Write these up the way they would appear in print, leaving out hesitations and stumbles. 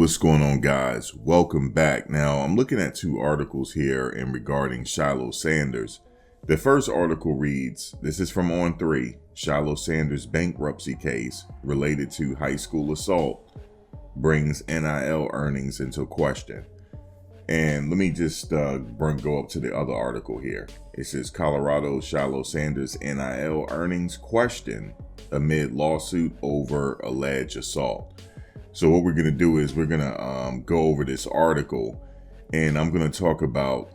What's going on, guys? Welcome back. Now, I'm looking at two articles here in regarding Shilo Sanders. The first article reads, this is from On3, Shiloh Sanders bankruptcy case related to high school assault brings NIL earnings into question. And let me just go up to the other article here. It says Colorado Shiloh Sanders NIL earnings question amid lawsuit over alleged assault. So what we're going to do is we're going to go over this article, and I'm going to talk about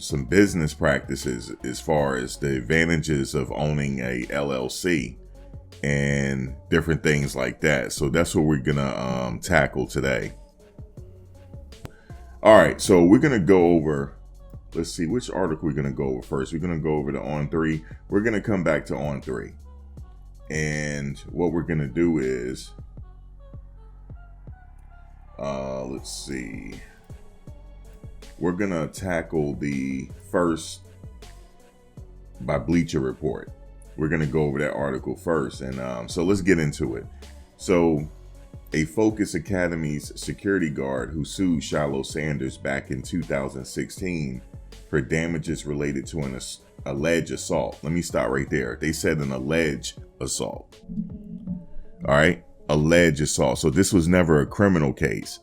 some business practices as far as the advantages of owning a LLC and different things like that. So that's what we're going to tackle today. All right, so we're going to go over, let's see, which article we're going to go over first. We're going to go over to On3. We're going to come back to On3. And what we're going to do is, let's see, we're going to tackle the first by Bleacher Report. We're going to go over that article first. And so let's get into it. So a Focus Academy's security guard who sued Shilo Sanders back in 2016 for damages related to an alleged assault. Let me stop right there. They said an alleged assault. All right. Alleged assault. So this was never a criminal case.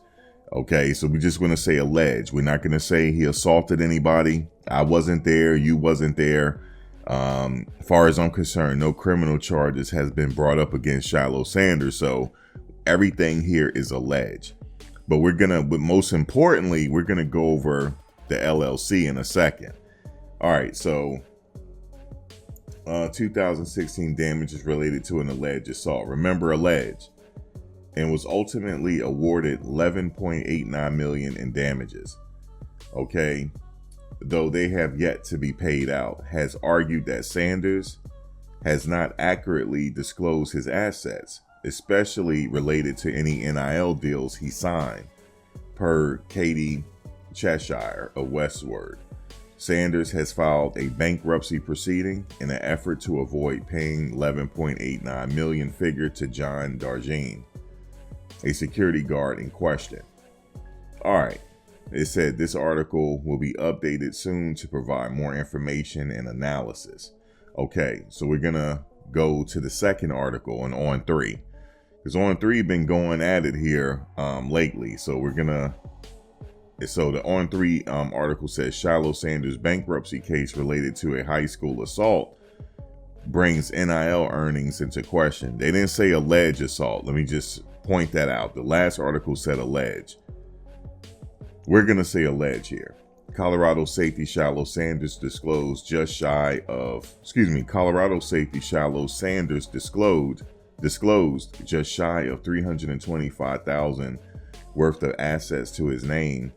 Okay. So we're just going to say alleged. We're not going to say he assaulted anybody. I wasn't there. You wasn't there. As far as I'm concerned, no criminal charges has been brought up against Shilo Sanders. So everything here is alleged, but most importantly, we're going to go over the LLC in a second. All right. So 2016 damages related to an alleged assault. Remember, alleged, and was ultimately awarded $11.89 million in damages. Okay. Though they have yet to be paid out, has argued that Sanders has not accurately disclosed his assets, especially related to any NIL deals he signed, per Katie Cheshire of Westward. Sanders has filed a bankruptcy proceeding in an effort to avoid paying $11.89 million figure to John Darjean, a security guard in question. All right. It said this article will be updated soon to provide more information and analysis. Okay, so we're going to go to the second article on On3. Because On3 been going at it here lately. So the On3 article says Shilo Sanders bankruptcy case related to a high school assault brings NIL earnings into question. They didn't say alleged assault. Let me just point that out. The last article said alleged. We're going to say alleged here. Colorado safety Shilo Sanders disclosed just shy of, Colorado safety Shilo Sanders disclosed just shy of $325,000 worth of assets to his name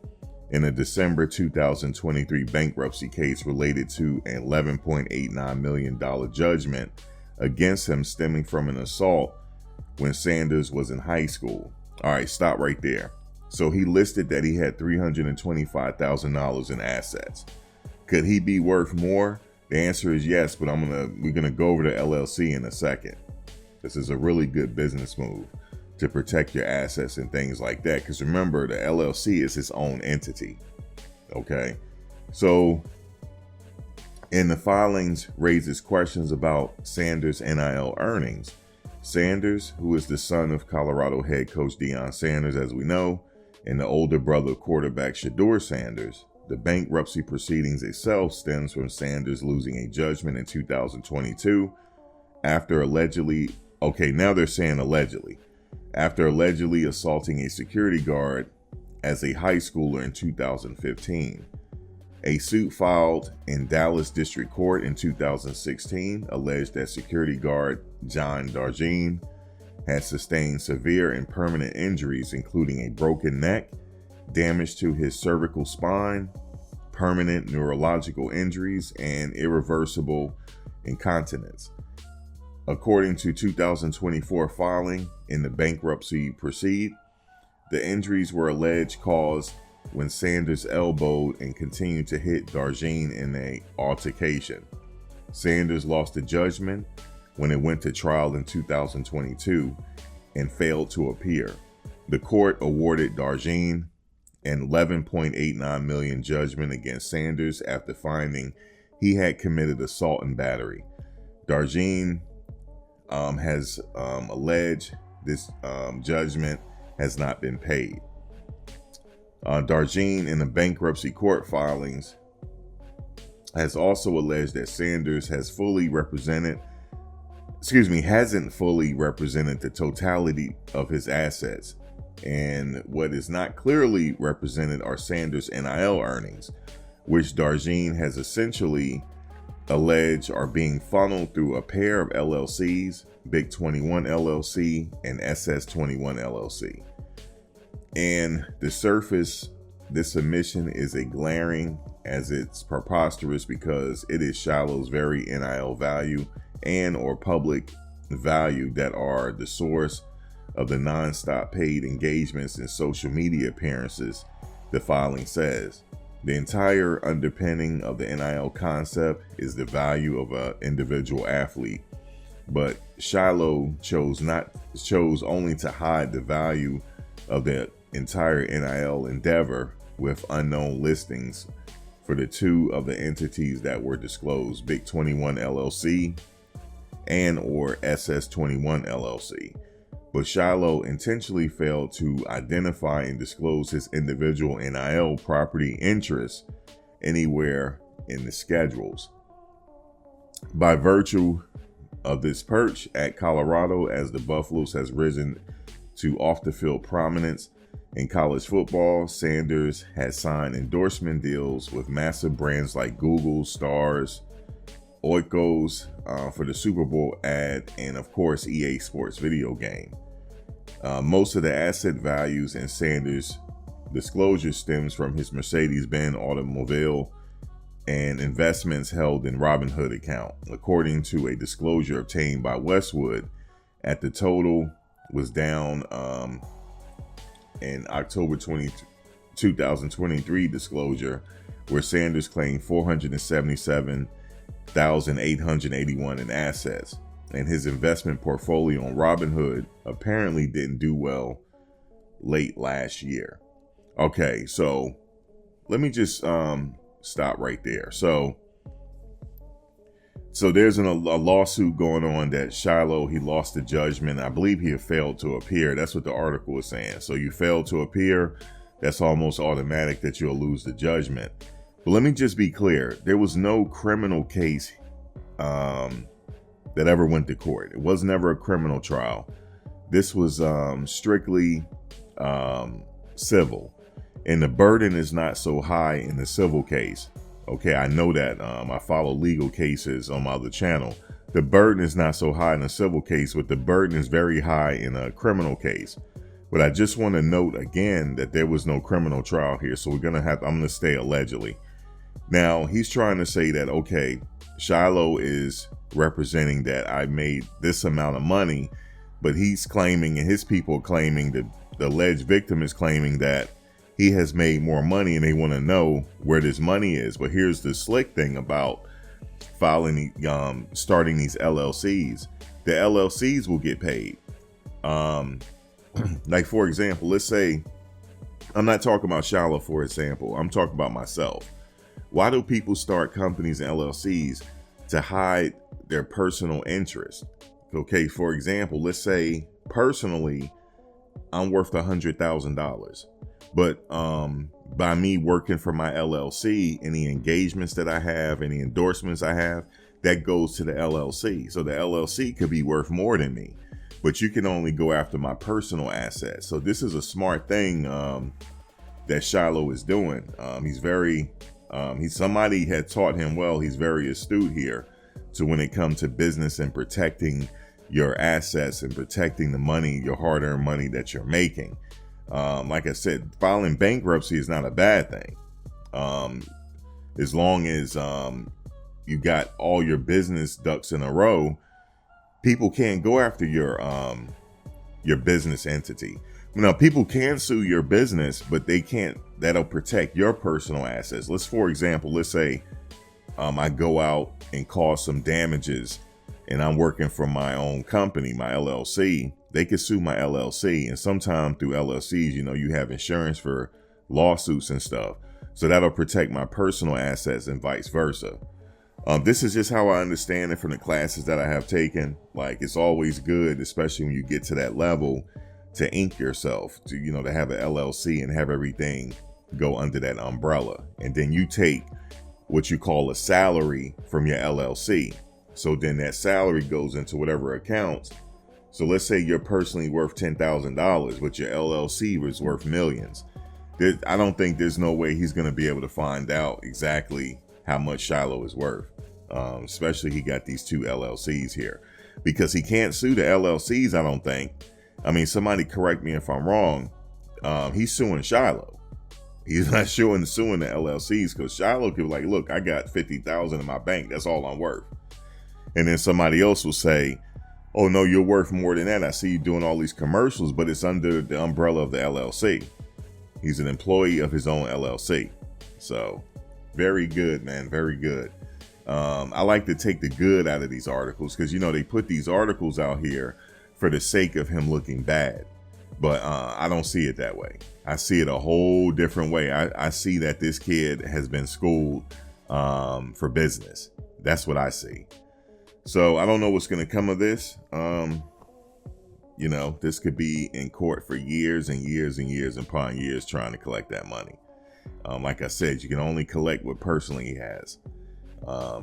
in a December 2023 bankruptcy case related to an $11.89 million judgment against him stemming from an assault when Sanders was in high school. All right, stop right there. So he listed that he had $325,000 in assets. Could he be worth more? The answer is yes, but we're gonna go over to LLC in a second. This is a really good business move to protect your assets and things like that. Because remember, the LLC is its own entity. Okay. So in the filings raises questions about Sanders' NIL earnings. Sanders, who is the son of Colorado head coach Deion Sanders, as we know, and the older brother of quarterback Shiloh Sanders. The bankruptcy proceedings itself stems from Sanders losing a judgment in 2022 after allegedly, now they're saying allegedly, after allegedly assaulting a security guard as a high schooler in 2015. A suit filed in Dallas District Court in 2016 alleged that security guard John Darjean had sustained severe and permanent injuries, including a broken neck, damage to his cervical spine, permanent neurological injuries, and irreversible incontinence. According to 2024 filing in the bankruptcy proceed, the injuries were alleged caused when Sanders elbowed and continued to hit Darjean in an altercation. Sanders lost the judgment when it went to trial in 2022 and failed to appear. The court awarded Darjean an $11.89 million judgment against Sanders after finding he had committed assault and battery. Darjean has alleged this judgment has not been paid. Darjean, in the bankruptcy court filings, has also alleged that Sanders hasn't fully represented the totality of his assets, and what is not clearly represented are Sanders' NIL earnings, which Darjean has essentially alleged are being funneled through a pair of LLCs, Big 21 LLC and SS 21 LLC. And the surface, this admission is a glaring as it's preposterous because it is Shiloh's very NIL value and or public value that are the source of the non-stop paid engagements and social media appearances, the filing says. The entire underpinning of the NIL concept is the value of an individual athlete, but Shiloh chose only to hide the value of the entire NIL endeavor with unknown listings for the two of the entities that were disclosed, Big 21 LLC and or SS 21 LLC. But Shiloh intentionally failed to identify and disclose his individual NIL property interests anywhere in the schedules. By virtue of this perch at Colorado, as the Buffaloes has risen to off-the-field prominence in college football, Sanders has signed endorsement deals with massive brands like Google, Stars, Oikos for the Super Bowl ad, and of course EA Sports video game. Most of the asset values in Sanders' disclosure stems from his Mercedes-Benz automobile and investments held in Robinhood account. According to a disclosure obtained by Westwood, at the total was down in October 2023 disclosure, where Sanders claimed $477,881 in assets, and his investment portfolio on Robinhood apparently didn't do well late last year. Okay, so let me just stop right there. So there's a lawsuit going on that Shiloh, he lost the judgment. I believe he had failed to appear. That's what the article is saying. So you fail to appear, that's almost automatic that you'll lose the judgment. But let me just be clear. There was no criminal case that ever went to court. It was never a criminal trial. This was strictly civil. And the burden is not so high in the civil case. Okay, I know that. I follow legal cases on my other channel. The burden is not so high in a civil case, but the burden is very high in a criminal case. But I just want to note again that there was no criminal trial here. So I'm going to stay allegedly. Now, he's trying to say that, okay, Shiloh is representing that I made this amount of money, but he's claiming, and his people claiming, the alleged victim is claiming that he has made more money, and they want to know where this money is. But here's the slick thing about starting these LLCs. The LLCs will get paid. Like, for example, let's say, I'm not talking about Shiloh, for example. I'm talking about myself. Why do people start companies and LLCs? To hide their personal interest. Okay, for example, let's say personally, I'm worth $100,000. But by me working for my LLC, any engagements that I have, any endorsements I have, that goes to the LLC. So the LLC could be worth more than me, but you can only go after my personal assets. So this is a smart thing that Shiloh is doing. Somebody had taught him well. He's very astute here. So when it comes to business and protecting your assets and protecting the money, your hard-earned money that you're making. Like I said, filing bankruptcy is not a bad thing. As long as you got all your business ducks in a row, people can't go after your business entity. Now, people can sue your business, but they can't. That'll protect your personal assets. For example, let's say I go out and cause some damages, and I'm working for my own company, my LLC. they could sue my LLC. And sometimes through LLCs, you know, you have insurance for lawsuits and stuff. So that'll protect my personal assets and vice versa. This is just how I understand it from the classes that I have taken. Like, it's always good, especially when you get to that level, to ink yourself, to, you know, to have an LLC and have everything go under that umbrella. And then you take what you call a salary from your LLC. So then that salary goes into whatever accounts. So let's say you're personally worth $10,000, but your LLC was worth millions. I don't think there's no way he's going to be able to find out exactly how much Shiloh is worth. Especially he got these two LLCs here, because he can't sue the LLCs, I don't think. I mean, somebody correct me if I'm wrong. He's suing Shiloh. He's not suing the LLCs, because Shiloh could be like, look, I got 50,000 in my bank. That's all I'm worth. And then somebody else will say, oh no, you're worth more than that. I see you doing all these commercials, but it's under the umbrella of the LLC. He's an employee of his own LLC. So very good, man. Very good. I like to take the good out of these articles, because, you know, they put these articles out here for the sake of him looking bad. But I don't see it that way. I see it a whole different way. I see that this kid has been schooled for business. That's what I see. So I don't know what's going to come of this. You know, this could be in court for years and years and years upon years trying to collect that money. Like I said, you can only collect what personally he has.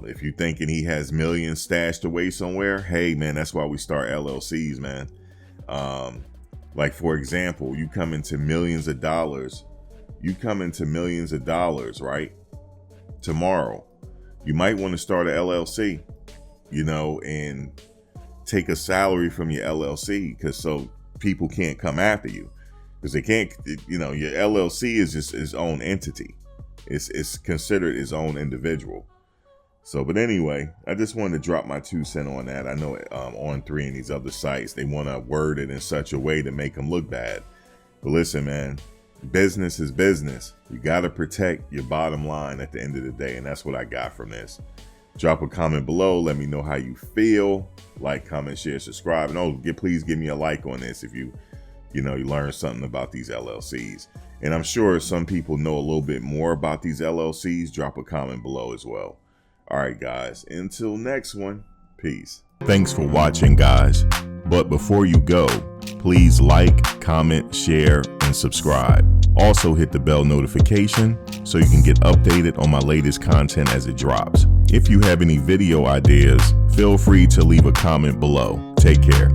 If you're thinking he has millions stashed away somewhere, hey man, that's why we start LLCs, man. Like, for example, you come into millions of dollars, right? Tomorrow, you might want to start an LLC, you know, and take a salary from your LLC, because so people can't come after you, because they can't, you know, your LLC is just its own entity. It's considered its own individual. So, but anyway, I just wanted to drop my 2 cents on that. I know On3 and these other sites, they want to word it in such a way to make them look bad. But listen, man, business is business. You got to protect your bottom line at the end of the day. And that's what I got from this. Drop a comment below. Let me know how you feel. Like, comment, share, subscribe. And please give me a like on this if you learned something about these LLCs. And I'm sure some people know a little bit more about these LLCs. Drop a comment below as well. All right, guys, until next one, peace. Thanks for watching, guys. But before you go, please like, comment, share, and subscribe. Also hit the bell notification so you can get updated on my latest content as it drops. If you have any video ideas, feel free to leave a comment below. Take care.